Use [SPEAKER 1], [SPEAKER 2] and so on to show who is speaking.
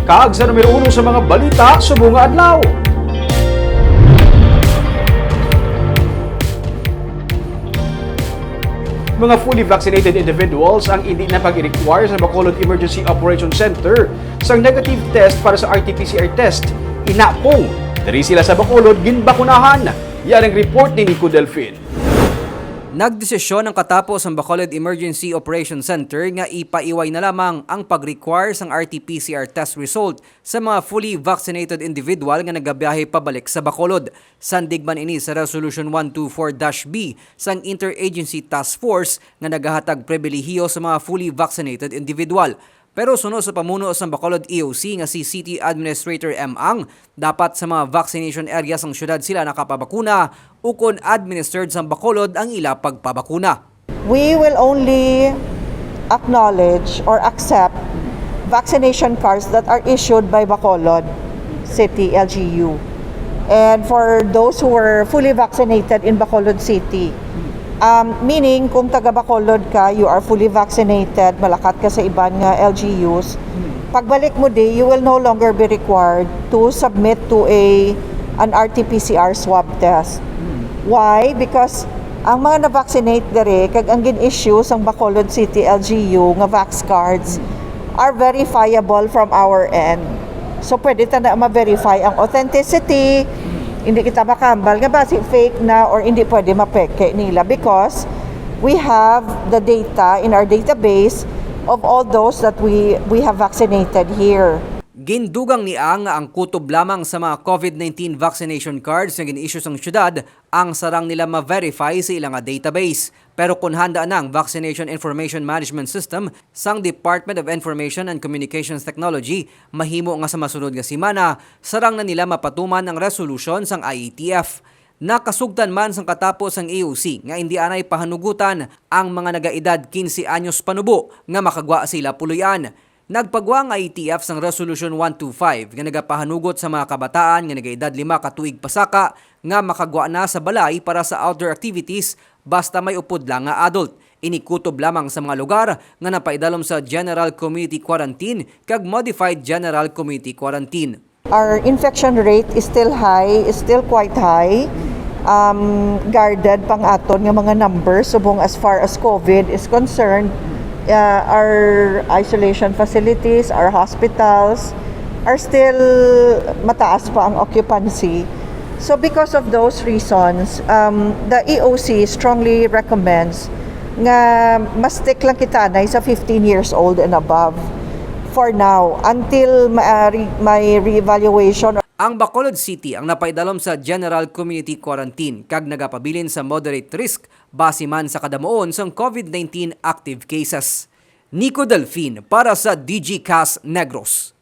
[SPEAKER 1] Kag sa numero 1 sa mga balita subong nga adlaw. Mga fully vaccinated individuals ang hindi na pag-require sa Bacolod Emergency Operations Center sa negative test para sa RT-PCR test. Inapong, dari sila sa Bacolod ginbakunahan. Yan ang report ni Nico Delfin.
[SPEAKER 2] Nagdesisyon ng katapos ang Bacolod Emergency Operations Center nga ipaiway na lamang ang pag-require sang RT-PCR test result sa mga fully vaccinated individual nga nagabiyahe pabalik sa Bacolod. Sandigman ini sa Resolution 124-B sang Interagency Task Force nga nagahatag pribilehiyo sa mga fully vaccinated individual. Pero sunod sa pamuno sa Bacolod EOC nga si City Administrator M. Ang, dapat sa mga vaccination areas ng syudad sila nakapabakuna ukon administered sa Bacolod ang ila pagpabakuna.
[SPEAKER 3] We will only acknowledge or accept vaccination cards that are issued by Bacolod City LGU. And for those who were fully vaccinated in Bacolod City, meaning kung taga Bacolod ka, you are fully vaccinated, malakat ka sa iban nga LGUs, pagbalik mo you will no longer be required to submit to an RT-PCR swab test. Why? Because ang mga na-vaccinate dere, kag ang gin-issue sang Bacolod City LGU nga vax cards are verifiable from our end. So pwede ta na ma-verify ang authenticity, hindi kita makambal nga ba si fake na or hindi pwede mapeke nila because we have the data in our database of all those that we have vaccinated here.
[SPEAKER 2] Gindugang ni Ang nga ang kutob lamang sa mga COVID-19 vaccination cards na gin-issue sang syudad ang sarang nila ma-verify sa ilang database. Pero kung handa na ang Vaccination Information Management System sang Department of Information and Communications Technology, mahimo nga sa masunod nga simana, sarang na nila mapatuman ang resolution sang IATF. Nakasugtan man sang katapos ang EOC nga hindi anay pahanugutan ang mga nagaedad 15 anyos panubo nga makagwa sila puluyan. Nagpagwa nga IATF sang Resolution 125 nga nagapahanugot sa mga kabataan nga nagaedad 5 ka tuig pasaka nga makagwa na sa balay para sa outdoor activities basta may upod lang nga adult. Inikutob lamang sa mga lugar nga napaidalom sa General Community Quarantine kag Modified General Community Quarantine.
[SPEAKER 3] Our infection rate is still high, is still quite high. Guarded pang aton nga mga numbers subong as far as COVID is concerned. Our isolation facilities, our hospitals are still mataas pa ang occupancy. So because of those reasons, the EOC strongly recommends nga mas stick lang kita na sa 15 years old and above for now until may re-evaluation.
[SPEAKER 2] Ang Bacolod City ang napaidalom sa General Community Quarantine kag nagapabilin sa moderate risk base man sa kadamuon sang COVID-19 active cases. Nico Delfin para sa DG Cas Negros.